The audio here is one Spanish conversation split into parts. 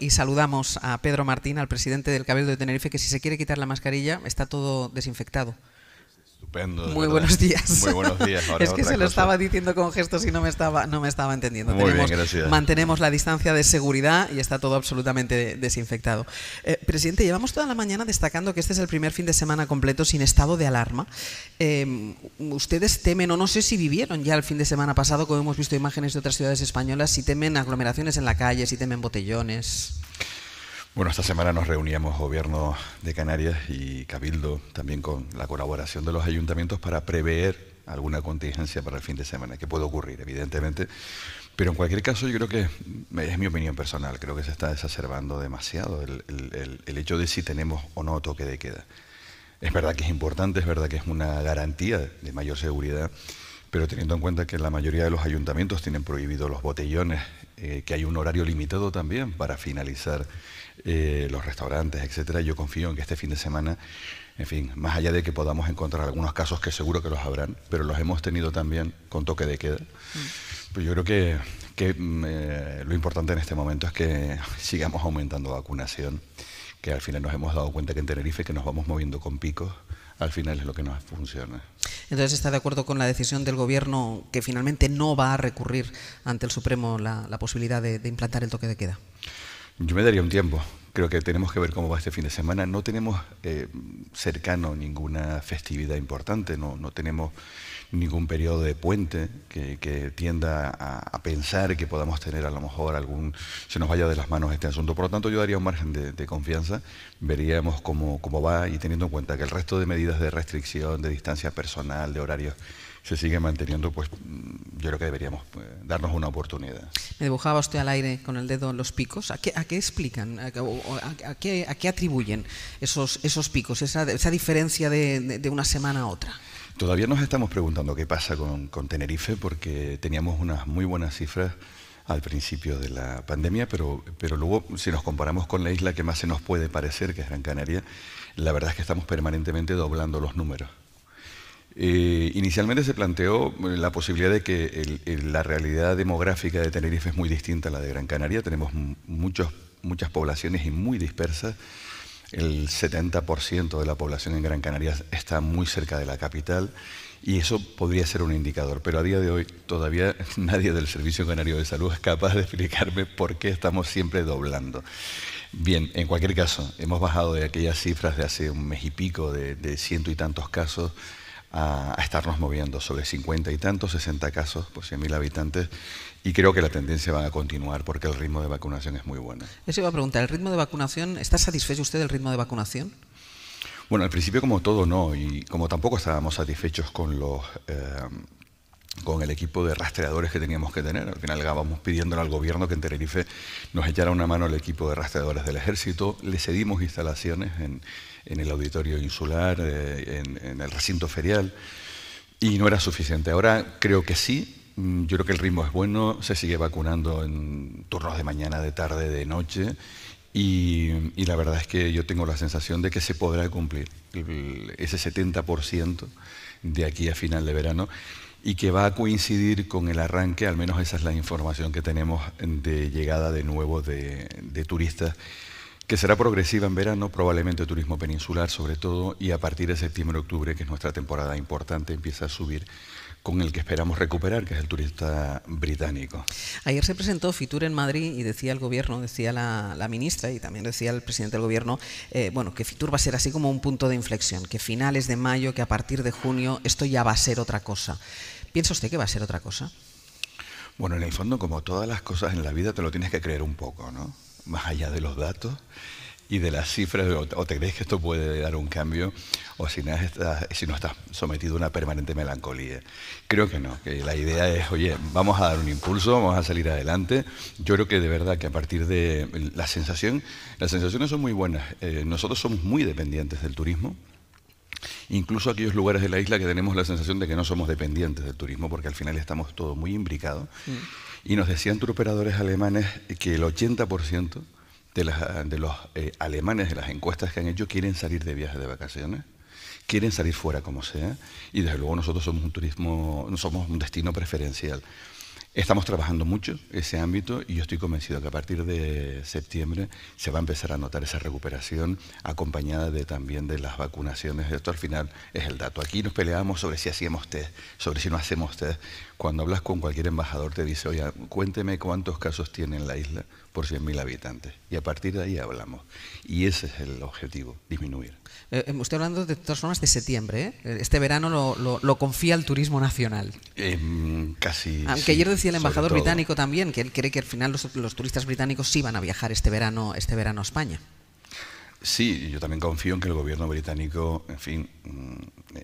y saludamos a Pedro Martín, al presidente del Cabildo de Tenerife, que si se quiere quitar la mascarilla está todo desinfectado. Estupendo. Muy buenos días. Muy buenos días. Ahora es que se lo estaba diciendo con gestos y no me estaba entendiendo. Muy bien, gracias. Mantenemos la distancia de seguridad y está todo absolutamente desinfectado. Presidente, llevamos toda la mañana destacando que este es el primer fin de semana completo sin estado de alarma. Ustedes temen, o no sé si vivieron ya el fin de semana pasado, como hemos visto imágenes de otras ciudades españolas, si temen aglomeraciones en la calle, si temen botellones. Bueno, esta semana nos reuníamos Gobierno de Canarias y Cabildo, también con la colaboración de los ayuntamientos, para prever alguna contingencia para el fin de semana, que puede ocurrir, evidentemente. Pero en cualquier caso, yo creo que, es mi opinión personal, creo que se está exacerbando demasiado el hecho de si tenemos o no toque de queda. Es verdad que es importante, es verdad que es una garantía de mayor seguridad, pero teniendo en cuenta que la mayoría de los ayuntamientos tienen prohibido los botellones, que hay un horario limitado también para finalizar los restaurantes, etcétera, yo confío en que este fin de semana, en fin, más allá de que podamos encontrar algunos casos, que seguro que los habrán, pero los hemos tenido también con toque de queda. Pues yo creo que lo importante en este momento es que sigamos aumentando vacunación, que al final nos hemos dado cuenta que en Tenerife, que nos vamos moviendo con picos, al final es lo que nos funciona. Entonces, ¿está de acuerdo con la decisión del Gobierno que finalmente no va a recurrir ante el Supremo la posibilidad de implantar el toque de queda? Yo me daría un tiempo. Creo que tenemos que ver cómo va este fin de semana. No tenemos cercano ninguna festividad importante, no tenemos ningún periodo de puente que tienda a pensar que podamos tener a lo mejor se nos vaya de las manos este asunto. Por lo tanto, yo daría un margen de confianza, veríamos cómo va, y teniendo en cuenta que el resto de medidas de restricción, de distancia personal, de horarios, se sigue manteniendo, pues yo creo que deberíamos darnos una oportunidad. Me dibujaba usted al aire con el dedo los picos. ¿A qué explican? ¿A qué atribuyen esos picos, esa diferencia de una semana a otra? Todavía nos estamos preguntando qué pasa con Tenerife, porque teníamos unas muy buenas cifras al principio de la pandemia, pero luego, si nos comparamos con la isla que más se nos puede parecer, que es Gran Canaria, la verdad es que estamos permanentemente doblando los números. Inicialmente se planteó la posibilidad de que la realidad demográfica de Tenerife es muy distinta a la de Gran Canaria. Tenemos muchas poblaciones y muy dispersas. El 70% de la población en Gran Canaria está muy cerca de la capital, y eso podría ser un indicador. Pero a día de hoy todavía nadie del Servicio Canario de Salud es capaz de explicarme por qué estamos siempre doblando. Bien, en cualquier caso, hemos bajado de aquellas cifras de hace un mes y pico, de ciento y tantos casos, a estarnos moviendo sobre 50 y tantos, 60 casos por 100.000 habitantes, y creo que la tendencia va a continuar porque el ritmo de vacunación es muy bueno. Eso iba a preguntar, ¿el ritmo de vacunación, está satisfecho usted del ritmo de vacunación? Bueno, al principio, como todo, no, y como tampoco estábamos satisfechos con el equipo de rastreadores que teníamos que tener. Al final acabamos pidiéndole al Gobierno que en Tenerife nos echara una mano al equipo de rastreadores del Ejército. Le cedimos instalaciones en el auditorio insular, en el recinto ferial, y no era suficiente. Ahora creo que sí. Yo creo que el ritmo es bueno, se sigue vacunando en turnos de mañana, de tarde, de noche, y la verdad es que yo tengo la sensación de que se podrá cumplir ese 70% de aquí a final de verano, y que va a coincidir con el arranque, al menos esa es la información que tenemos, de llegada de nuevo de turistas, que será progresiva en verano, probablemente turismo peninsular sobre todo, y a partir de septiembre-octubre, que es nuestra temporada importante, empieza a subir, con el que esperamos recuperar, que es el turista británico. Ayer se presentó Fitur en Madrid y decía el Gobierno, decía la ministra y también decía el presidente del Gobierno, bueno, que Fitur va a ser así como un punto de inflexión, que finales de mayo, que a partir de junio esto ya va a ser otra cosa. ¿Piensa usted que va a ser otra cosa? Bueno, en el fondo, como todas las cosas en la vida, te lo tienes que creer un poco, ¿no? Más allá de los datos y de las cifras, o te crees que esto puede dar un cambio, o si no estás sometido a una permanente melancolía. Creo que no, que la idea es, oye, vamos a dar un impulso, vamos a salir adelante. Yo creo que de verdad que a partir de las sensaciones son muy buenas. Nosotros somos muy dependientes del turismo. Incluso aquellos lugares de la isla que tenemos la sensación de que no somos dependientes del turismo, porque al final estamos todo muy imbricados. Y nos decían turoperadores alemanes que el 80% de los alemanes, de las encuestas que han hecho, quieren salir de viajes de vacaciones, quieren salir fuera como sea, y desde luego nosotros somos un destino preferencial. Estamos trabajando mucho ese ámbito y yo estoy convencido que a partir de septiembre se va a empezar a notar esa recuperación acompañada también de las vacunaciones. Esto al final es el dato. Aquí nos peleamos sobre si hacíamos test, sobre si no hacemos test. Cuando hablas con cualquier embajador te dice, oye, cuénteme cuántos casos tiene en la isla por 100.000 habitantes. Y a partir de ahí hablamos. Y ese es el objetivo, disminuir. Estoy hablando de todas formas de septiembre, ¿eh? Este verano lo confía el turismo nacional. Casi. Aunque sí, ayer decía el embajador sobre todo británico también que él cree que al final los turistas británicos sí van a viajar este verano a España. Sí, yo también confío en que el gobierno británico, en fin,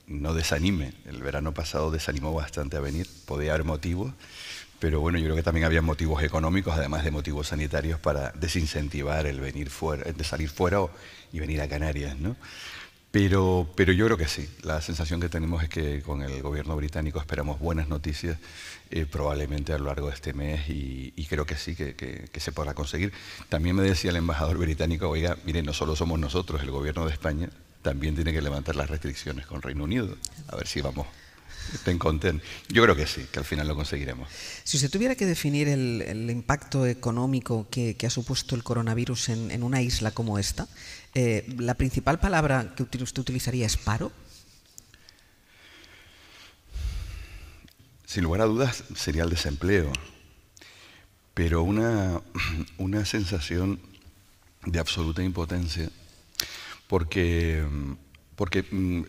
no desanime. El verano pasado desanimó bastante a venir, podía haber motivos, pero bueno, yo creo que también había motivos económicos, además de motivos sanitarios, para desincentivar el venir fuera, de salir fuera y venir a Canarias, ¿no? Pero yo creo que sí. La sensación que tenemos es que con el gobierno británico esperamos buenas noticias probablemente a lo largo de este mes y creo que sí, que se podrá conseguir. También me decía el embajador británico, oiga, mire, no solo somos nosotros, el gobierno de España también tiene que levantar las restricciones con Reino Unido. A ver si vamos. Estén contentos. Yo creo que sí, que al final lo conseguiremos. Si usted tuviera que definir el impacto económico que ha supuesto el coronavirus en una isla como esta, ¿la principal palabra que usted utilizaría es paro? Sin lugar a dudas sería el desempleo, pero una sensación de absoluta impotencia porque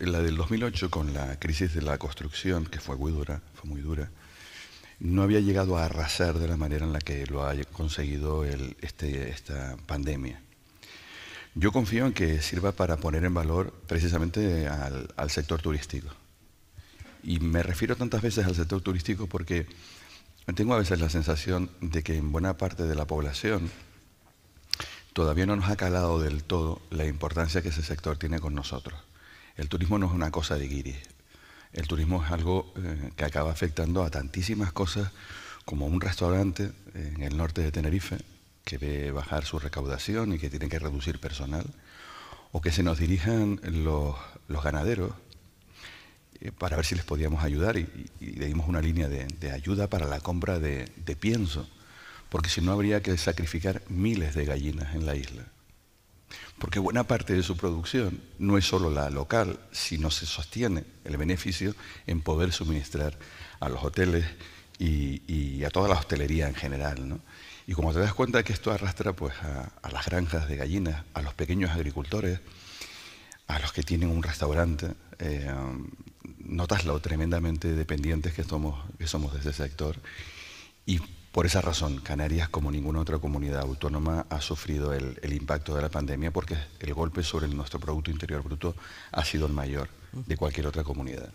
la del 2008 con la crisis de la construcción, que fue muy dura, no había llegado a arrasar de la manera en la que lo ha conseguido esta pandemia. Yo confío en que sirva para poner en valor precisamente al sector turístico. Y me refiero tantas veces al sector turístico porque tengo a veces la sensación de que en buena parte de la población todavía no nos ha calado del todo la importancia que ese sector tiene con nosotros. El turismo no es una cosa de guiris. El turismo es algo que acaba afectando a tantísimas cosas como un restaurante en el norte de Tenerife que ve bajar su recaudación y que tiene que reducir personal, o que se nos dirijan los ganaderos para ver si les podíamos ayudar y le dimos una línea de ayuda para la compra de pienso, porque si no habría que sacrificar miles de gallinas en la isla. Porque buena parte de su producción no es solo la local, sino se sostiene el beneficio en poder suministrar a los hoteles y a toda la hostelería en general, ¿no? Y como te das cuenta que esto arrastra pues, a las granjas de gallinas, a los pequeños agricultores, a los que tienen un restaurante, notas lo tremendamente dependientes que somos de ese sector. Y por esa razón, Canarias, como ninguna otra comunidad autónoma, ha sufrido el impacto de la pandemia porque el golpe sobre nuestro Producto Interior Bruto ha sido el mayor de cualquier otra comunidad.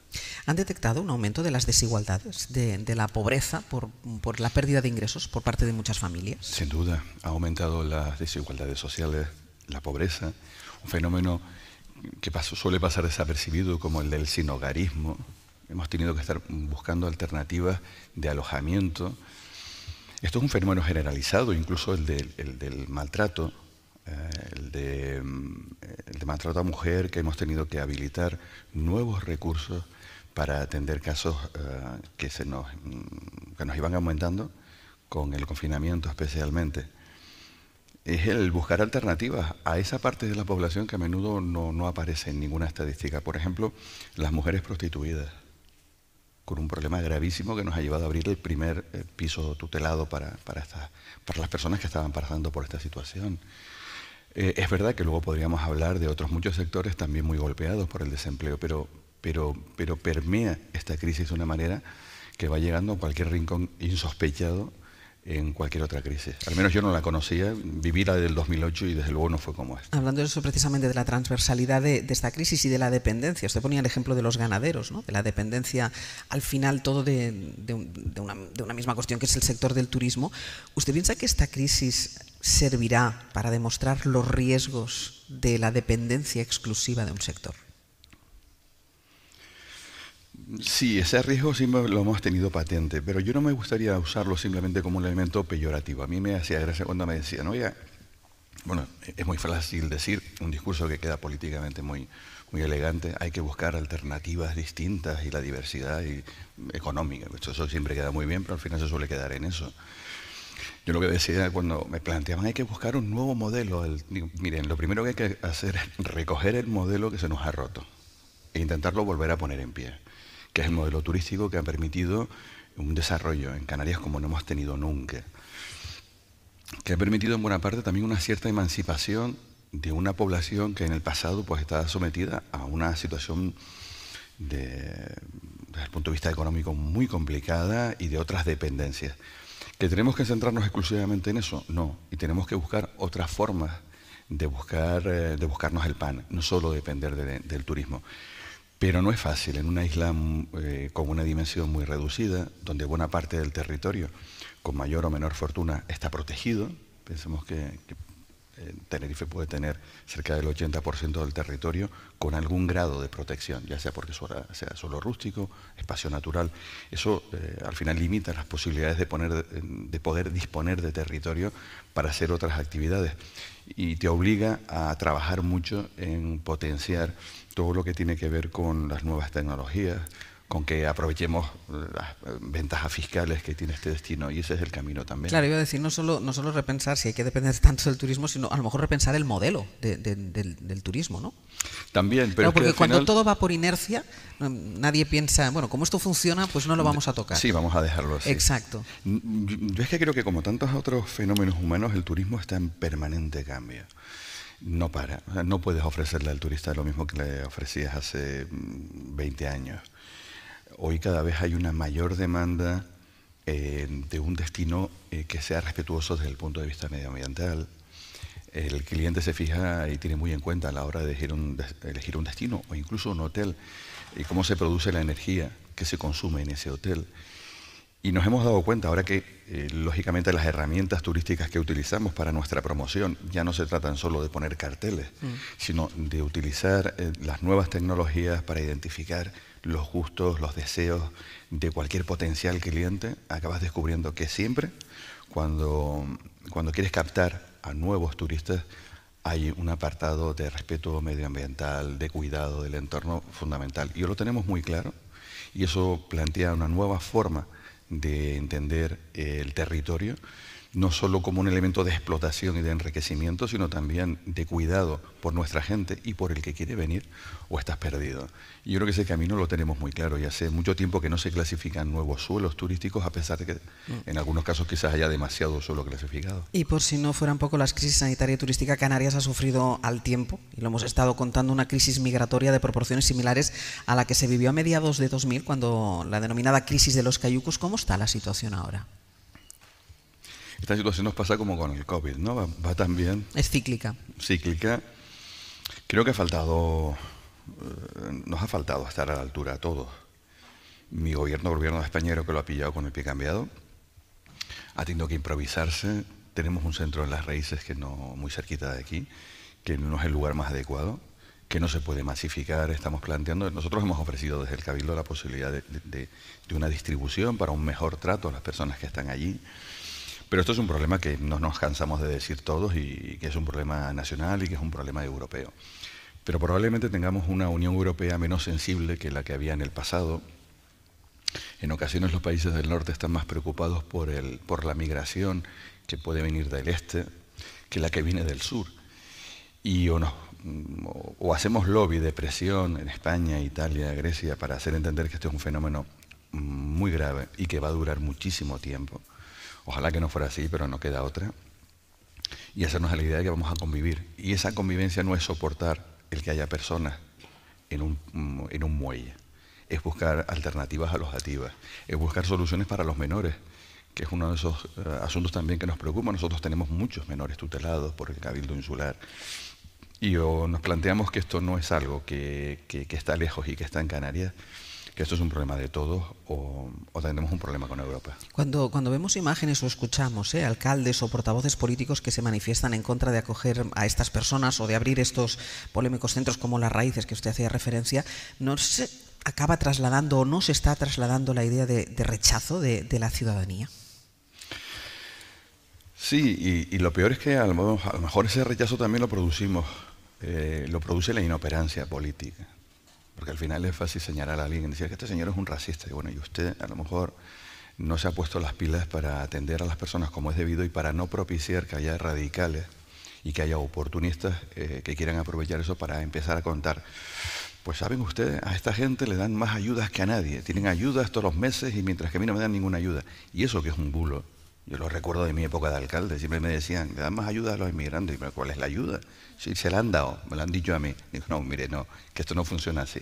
¿Han detectado un aumento de las desigualdades, de la pobreza por la pérdida de ingresos por parte de muchas familias? Sin duda, ha aumentado las desigualdades sociales, la pobreza, un fenómeno que suele pasar desapercibido como el del sinhogarismo. Hemos tenido que estar buscando alternativas de alojamiento. Esto es un fenómeno generalizado, incluso el del maltrato, el de maltrato a mujer, que hemos tenido que habilitar nuevos recursos para atender casos que nos iban aumentando con el confinamiento especialmente. Es el buscar alternativas a esa parte de la población que a menudo no aparece en ninguna estadística. Por ejemplo, las mujeres prostituidas, con un problema gravísimo que nos ha llevado a abrir el primer piso tutelado para las personas que estaban pasando por esta situación. Es verdad que luego podríamos hablar de otros muchos sectores también muy golpeados por el desempleo, pero permea esta crisis de una manera que va llegando a cualquier rincón insospechado en cualquier otra crisis. Al menos yo no la conocía, viví la del 2008 y desde luego no fue como esta. Hablando de eso precisamente, de la transversalidad de esta crisis y de la dependencia. Usted ponía el ejemplo de los ganaderos, ¿no? De la dependencia, al final todo de una misma cuestión que es el sector del turismo. ¿Usted piensa que esta crisis servirá para demostrar los riesgos de la dependencia exclusiva de un sector? Sí, ese riesgo sí lo hemos tenido patente, pero yo no me gustaría usarlo simplemente como un elemento peyorativo. A mí me hacía gracia cuando me decían, oiga, Bueno, es muy fácil decir, un discurso que queda políticamente muy elegante, hay que buscar alternativas distintas y la diversidad económica. Eso siempre queda muy bien, pero al final se suele quedar en eso. Yo lo que decía cuando me planteaban hay que buscar un nuevo modelo. Miren, lo primero que hay que hacer es recoger el modelo que se nos ha roto e intentarlo volver a poner en pie, que es el modelo turístico que ha permitido un desarrollo en Canarias como no hemos tenido nunca, que ha permitido en buena parte también una cierta emancipación de una población que en el pasado pues estaba sometida a una situación desde el punto de vista económico muy complicada y de otras dependencias. ¿Que tenemos que centrarnos exclusivamente en eso? No, y tenemos que buscar otras formas de buscarnos el pan, no solo depender del turismo. Pero no es fácil en una isla con una dimensión muy reducida, donde buena parte del territorio, con mayor o menor fortuna, está protegido. Pensemos que Tenerife puede tener cerca del 80% del territorio con algún grado de protección, ya sea porque sea solo rústico, espacio natural. Eso al final limita las posibilidades de poder disponer de territorio para hacer otras actividades y te obliga a trabajar mucho en potenciar todo lo que tiene que ver con las nuevas tecnologías, con que aprovechemos las ventajas fiscales que tiene este destino, y ese es el camino también. Claro, iba a decir, no solo repensar si hay que depender tanto del turismo, sino a lo mejor repensar el modelo del turismo, ¿no? También, pero claro, porque al cuando final todo va por inercia, nadie piensa, bueno, como esto funciona, pues no lo vamos a tocar. Sí, vamos a dejarlo así. Exacto. Yo es que creo que como tantos otros fenómenos humanos, el turismo está en permanente cambio. No para. O sea, no puedes ofrecerle al turista lo mismo que le ofrecías hace 20 años. Hoy cada vez hay una mayor demanda de un destino que sea respetuoso desde el punto de vista medioambiental. El cliente se fija y tiene muy en cuenta a la hora de elegir un destino o incluso un hotel, cómo se produce la energía que se consume en ese hotel. Y nos hemos dado cuenta ahora que, lógicamente, las herramientas turísticas que utilizamos para nuestra promoción ya no se tratan solo de poner carteles, sino de utilizar las nuevas tecnologías para identificar los gustos, los deseos de cualquier potencial cliente. Acabas descubriendo que siempre, cuando quieres captar a nuevos turistas, hay un apartado de respeto medioambiental, de cuidado del entorno fundamental. Y lo tenemos muy claro, y eso plantea una nueva forma de entender el territorio, no solo como un elemento de explotación y de enriquecimiento, sino también de cuidado por nuestra gente y por el que quiere venir, o estás perdido. Y yo creo que ese camino lo tenemos muy claro, y hace mucho tiempo que no se clasifican nuevos suelos turísticos, a pesar de que en algunos casos quizás haya demasiado suelo clasificado. Y por si no fueran poco las crisis sanitaria y turística, Canarias ha sufrido al tiempo, y lo hemos estado contando, una crisis migratoria de proporciones similares a la que se vivió a mediados de 2000, cuando la denominada crisis de los cayucos. ¿Cómo está la situación ahora? Esta situación nos pasa como con el COVID, ¿no? Va también. Es cíclica. Cíclica. Creo que nos ha faltado estar a la altura a todos. Mi gobierno, el gobierno de España, creo que lo ha pillado con el pie cambiado. Ha tenido que improvisarse. Tenemos un centro en Las Raíces, que no muy cerquita de aquí, que no es el lugar más adecuado, que no se puede masificar. Estamos planteando, nosotros hemos ofrecido desde el Cabildo la posibilidad de una distribución para un mejor trato a las personas que están allí. Pero esto es un problema que no nos cansamos de decir todos, y que es un problema nacional y que es un problema europeo. Pero probablemente tengamos una Unión Europea menos sensible que la que había en el pasado. En ocasiones los países del norte están más preocupados por la migración que puede venir del este que la que viene del sur. Y o hacemos lobby de presión en España, Italia, Grecia, para hacer entender que esto es un fenómeno muy grave y que va a durar muchísimo tiempo. Ojalá que no fuera así, pero no queda otra. Y hacernos a la idea de que vamos a convivir. Y esa convivencia no es soportar el que haya personas en un muelle. Es buscar alternativas alojativas. Es buscar soluciones para los menores, que es uno de esos asuntos también que nos preocupa. Nosotros tenemos muchos menores tutelados por el Cabildo Insular. Y nos planteamos que esto no es algo que está lejos y que está en Canarias, que esto es un problema de todos, o tenemos un problema con Europa. Cuando vemos imágenes o escuchamos alcaldes o portavoces políticos que se manifiestan en contra de acoger a estas personas o de abrir estos polémicos centros como Las Raíces, que usted hacía referencia, ¿no se acaba trasladando o no se está trasladando la idea de rechazo de la ciudadanía? Sí, y lo peor es que a lo mejor ese rechazo también lo produce la inoperancia política. Porque al final es fácil señalar a alguien y decir que este señor es un racista. Y bueno, y usted a lo mejor no se ha puesto las pilas para atender a las personas como es debido y para no propiciar que haya radicales y que haya oportunistas que quieran aprovechar eso para empezar a contar. Pues saben ustedes, a esta gente le dan más ayudas que a nadie. Tienen ayudas todos los meses y mientras que a mí no me dan ninguna ayuda. Y eso que es un bulo. Yo lo recuerdo de mi época de alcalde. Siempre me decían, le dan más ayuda a los inmigrantes. Y ¿cuál es la ayuda? Sí, se la han dado, me la han dicho a mí. Digo, no, mire, no, que esto no funciona así.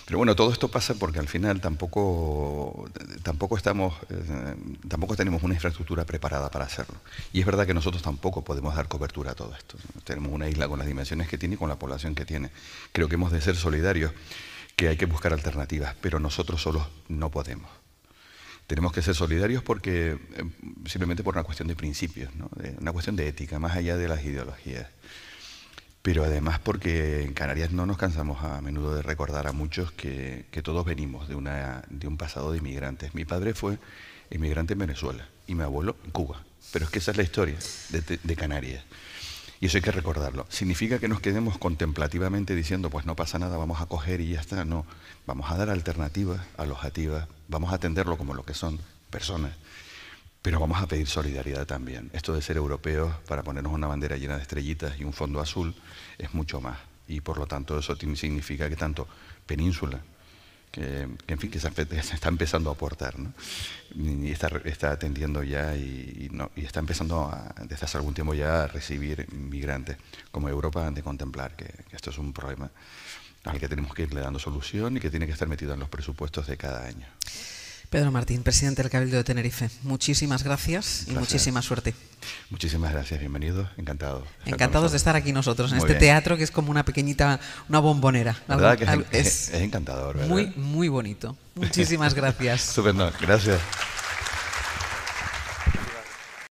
Pero bueno, todo esto pasa porque al final tampoco tenemos una infraestructura preparada para hacerlo. Y es verdad que nosotros tampoco podemos dar cobertura a todo esto. Tenemos una isla con las dimensiones que tiene y con la población que tiene. Creo que hemos de ser solidarios, que hay que buscar alternativas, pero nosotros solos no podemos. Tenemos que ser solidarios porque simplemente por una cuestión de principios, ¿no? Una cuestión de ética, más allá de las ideologías. Pero además porque en Canarias no nos cansamos a menudo de recordar a muchos que todos venimos de un pasado de inmigrantes. Mi padre fue inmigrante en Venezuela y mi abuelo en Cuba. Pero es que esa es la historia de Canarias. Y eso hay que recordarlo. ¿Significa que nos quedemos contemplativamente diciendo, pues no pasa nada, vamos a coger y ya está? No, vamos a dar alternativas alojativas, vamos a atenderlo como lo que son personas. Pero vamos a pedir solidaridad también. Esto de ser europeos para ponernos una bandera llena de estrellitas y un fondo azul es mucho más. Y por lo tanto eso significa que tanto Península, que se está empezando a aportar, ¿no? Y está atendiendo ya y está empezando desde hace algún tiempo ya a recibir migrantes, como Europa han de contemplar que esto es un problema al que tenemos que irle dando solución y que tiene que estar metido en los presupuestos de cada año. Pedro Martín, presidente del Cabildo de Tenerife, muchísimas gracias y muchísima suerte. Muchísimas gracias, bienvenidos, encantado. Encantados de estar aquí nosotros, en este teatro que es como una pequeñita, una bombonera. La verdad que es encantador, ¿verdad? Muy, muy bonito. Muchísimas gracias. Estupendo, gracias.